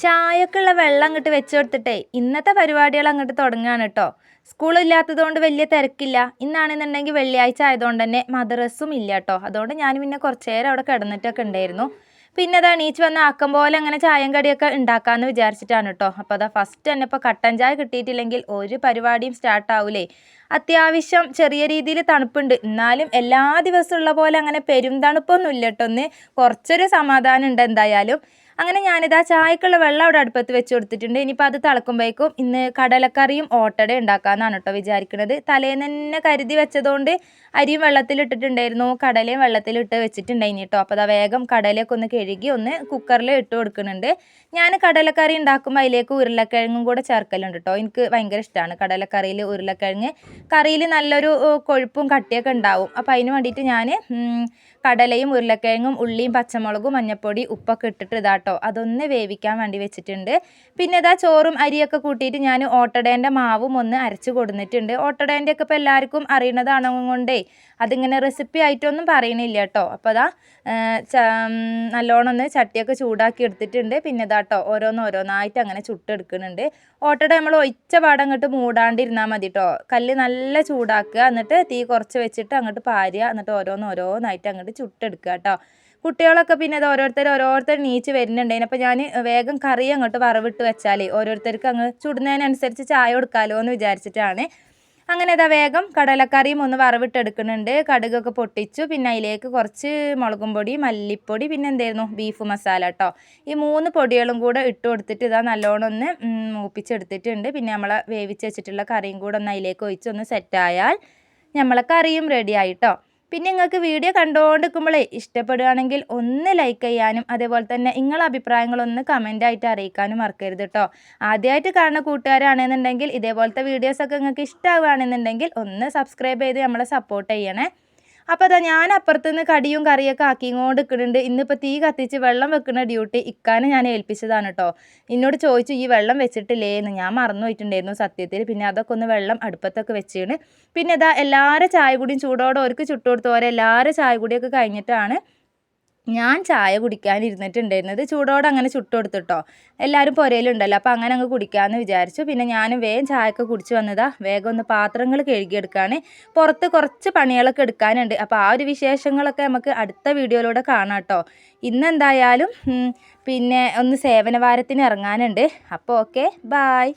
ചായക്കുള്ള വെള്ളം അങ്ങോട്ട് വെച്ച് കൊടുത്തിട്ടേ ഇന്നത്തെ പരിപാടികൾ അങ്ങോട്ട് തുടങ്ങുകയാണ് കേട്ടോ. സ്കൂളില്ലാത്തത് കൊണ്ട് വലിയ തിരക്കില്ല. ഇന്നാണെന്നുണ്ടെങ്കിൽ വെള്ളിയാഴ്ച ആയതുകൊണ്ട് തന്നെ മദ്രസും ഇല്ല കേട്ടോ. അതുകൊണ്ട് ഞാൻ പിന്നെ കുറച്ച് നേരം അവിടെ കിടന്നിട്ടൊക്കെ ഉണ്ടായിരുന്നു. പിന്നെ അതാ എണീച്ച് വന്ന് ആക്കം പോലെ അങ്ങനെ ചായയും കടിയൊക്കെ ഉണ്ടാക്കാമെന്ന് വിചാരിച്ചിട്ടാണ് കേട്ടോ. അപ്പോൾ അതാ ഫസ്റ്റ് തന്നെ ഇപ്പോൾ കട്ടൻ ചായ കിട്ടിയിട്ടില്ലെങ്കിൽ ഒരു പരിപാടിയും സ്റ്റാർട്ടാവൂലേ. അത്യാവശ്യം ചെറിയ രീതിയിൽ തണുപ്പുണ്ട്, എന്നാലും എല്ലാ ദിവസവും ഉള്ള പോലെ അങ്ങനെ പെരും തണുപ്പൊന്നും ഇല്ല കേട്ടോ. ഒന്ന് കുറച്ചൊരു സമാധാനം ഉണ്ട് എന്തായാലും. അങ്ങനെ ഞാനിതാ ചായക്കുള്ള വെള്ളം അവിടെ അടുപ്പത്ത് വെച്ച് കൊടുത്തിട്ടുണ്ട്. ഇനിയിപ്പോൾ അത് തിളക്കുമ്പോഴേക്കും ഇന്ന് കടലക്കറിയും ഓട്ടടയും ഉണ്ടാക്കാമെന്നാണ് കേട്ടോ വിചാരിക്കുന്നത്. തലേന്ന് തന്നെ കരുതി വെച്ചതുകൊണ്ട് അരിയും വെള്ളത്തിലിട്ടിട്ടുണ്ടായിരുന്നു, കടലയും വെള്ളത്തിലിട്ട് വെച്ചിട്ടുണ്ടായിനി കേട്ടോ. അപ്പോൾ അതാ വേഗം കടലയൊക്കെ ഒന്ന് കഴുകി ഒന്ന് കുക്കറിൽ ഇട്ട് കൊടുക്കുന്നുണ്ട്. ഞാൻ കടലക്കറി ഉണ്ടാക്കുമ്പോൾ അതിലേക്ക് ഉരുളക്കിഴങ്ങും കൂടെ ചേർക്കലുണ്ട് കേട്ടോ. എനിക്ക് ഭയങ്കര ഇഷ്ടമാണ് കടലക്കറിയിൽ ഉരുളക്കിഴങ്ങ്. കറിയിൽ നല്ലൊരു കൊഴുപ്പും കട്ടിയൊക്കെ ഉണ്ടാവും. അപ്പോൾ അതിന് വേണ്ടിയിട്ട് ഞാൻ കടലയും ഉരുളക്കിഴങ്ങും ഉള്ളിയും പച്ചമുളകും മഞ്ഞൾപ്പൊടി ഉപ്പൊക്കെ ഇട്ടിട്ട് ഇതാട്ടോ അതൊന്ന് വേവിക്കാൻ വേണ്ടി വെച്ചിട്ടുണ്ട്. പിന്നെ ഇതാ ചോറും അരിയൊക്കെ കൂട്ടിയിട്ട് ഞാൻ ഓട്ടടേൻ്റെ മാവും ഒന്ന് അരച്ച് കൊടുത്തിട്ടുണ്ട്. ഓട്ടടേൻ്റെ ഒക്കെ ഇപ്പോൾ എല്ലാവർക്കും അറിയണതാണതുകൊണ്ടേ അതിങ്ങനെ റെസിപ്പി ആയിട്ടൊന്നും പറയണില്ല കേട്ടോ. അപ്പോൾ അതാ നല്ലോണം ഒന്ന് ചട്ടിയൊക്കെ ചൂടാക്കി എടുത്തിട്ടുണ്ട്. പിന്നെ ഇതാട്ടോ ഓരോന്നായിട്ട് അങ്ങനെ ചുട്ടെടുക്കുന്നുണ്ട്. ഓട്ടട നമ്മൾ ഒഴിച്ച പാടം അങ്ങോട്ട് മൂടാണ്ടിരുന്നാൽ മതി കേട്ടോ. കല്ല് നല്ല ചൂടാക്കുക, എന്നിട്ട് തീ കുറച്ച് വെച്ചിട്ട് അങ്ങോട്ട് പാരുക, എന്നിട്ട് ഓരോന്നായിട്ട് അങ്ങോട്ട് ചുട്ടെടുക്കുക കേട്ടോ. കുട്ടികളൊക്കെ പിന്നെ അത് ഓരോരുത്തർ നീച്ച് വരുന്നുണ്ടായിരുന്നു. അപ്പോൾ ഞാൻ വേഗം കറി അങ്ങോട്ട് വറവിട്ട് വെച്ചാലേ ഓരോരുത്തർക്ക് അങ്ങ് ചുടുന്നതിനനുസരിച്ച് ചായ കൊടുക്കാമല്ലോ എന്ന് വിചാരിച്ചിട്ടാണ്. അങ്ങനെ ഇതാ വേഗം കടലക്കറിയും ഒന്ന് വറവിട്ടെടുക്കുന്നുണ്ട്. കടുകൊക്കെ പൊട്ടിച്ചു. പിന്നെ അതിലേക്ക് കുറച്ച് മുളകും പൊടി, മല്ലിപ്പൊടി, പിന്നെ എന്തായിരുന്നു ബീഫ് മസാല കേട്ടോ. ഈ 3 പൊടികളും കൂടെ ഇട്ട് കൊടുത്തിട്ട് ഇതാ നല്ലോണം ഒന്ന് മൂപ്പിച്ചെടുത്തിട്ടുണ്ട്. പിന്നെ നമ്മളെ വേവിച്ച് വെച്ചിട്ടുള്ള കറിയും കൂടെ ഒന്ന് അതിലേക്ക് ഒഴിച്ച് ഒന്ന് സെറ്റായാൽ നമ്മളെ കറിയും റെഡി ആയിട്ടോ. പിന്നെ നിങ്ങൾക്ക് വീഡിയോ കണ്ടുകൊണ്ടിരിക്കുമ്പോഴേ ഇഷ്ടപ്പെടുകയാണെങ്കിൽ ഒന്ന് ലൈക്ക് ചെയ്യാനും അതേപോലെ തന്നെ നിങ്ങളുടെ അഭിപ്രായങ്ങളൊന്ന് കമൻ്റായിട്ട് അറിയിക്കാനും മറക്കരുത് കേട്ടോ. ആദ്യമായിട്ട് കാണുന്ന കൂട്ടുകാരാണെന്നുണ്ടെങ്കിൽ ഇതേപോലത്തെ വീഡിയോസൊക്കെ നിങ്ങൾക്ക് ഇഷ്ടമാവുകയാണെന്നുണ്ടെങ്കിൽ ഒന്ന് സബ്സ്ക്രൈബ് ചെയ്ത് നമ്മളെ സപ്പോർട്ട് ചെയ്യണേ. അപ്പോൾ അതാ ഞാൻ അപ്പുറത്തുനിന്ന് കടിയും കറിയൊക്കെ ആക്കിക്കൊണ്ട് നിൽക്കുന്നുണ്ട്. ഇന്നിപ്പോൾ തീ കത്തിച്ച് വെള്ളം വെക്കുന്ന ഡ്യൂട്ടി ഇക്കാനെ ഞാൻ ഏൽപ്പിച്ചതാണ് കേട്ടോ. എന്നോട് ചോദിച്ചു ഈ വെള്ളം വെച്ചിട്ടില്ലേ എന്ന്. ഞാൻ മറന്നു പോയിട്ടുണ്ടായിരുന്നു സത്യത്തിൽ. പിന്നെ അതൊക്കെ ഒന്ന് വെള്ളം അടുപ്പത്തൊക്കെ വെച്ചാണ്. പിന്നെ ഇതാ എല്ലാവരും ചായ കുടിയും ചൂടോടെ അവർക്ക് ചുട്ടുകൊടുത്ത് എല്ലാവരും ചായ കുടിയൊക്കെ കഴിഞ്ഞിട്ടാണ് ഞാൻ ചായ കുടിക്കാനിരുന്നിട്ടുണ്ടായിരുന്നത്. ചൂടോടെ അങ്ങനെ ചുട്ടുകൊടുത്തിട്ടോ. എല്ലാവരും പുരയിലുണ്ടല്ലോ, അപ്പോൾ അങ്ങനെ അങ്ങ് കുടിക്കാമെന്ന് വിചാരിച്ചു. പിന്നെ ഞാനും വേഗം ചായയൊക്കെ കുടിച്ച് വന്നതാ വേഗം ഒന്ന് പാത്രങ്ങൾ കഴുകിയെടുക്കുകയാണ്. പുറത്ത് കുറച്ച് പണികളൊക്കെ എടുക്കാനുണ്ട്. അപ്പോൾ ആ ഒരു വിശേഷങ്ങളൊക്കെ നമുക്ക് അടുത്ത വീഡിയോയിലൂടെ കാണാം കേട്ടോ. ഇന്നെന്തായാലും പിന്നെ ഒന്ന് സേവനവാരത്തിന് ഇറങ്ങാനുണ്ട്. അപ്പോൾ ഓക്കെ, ബായ്.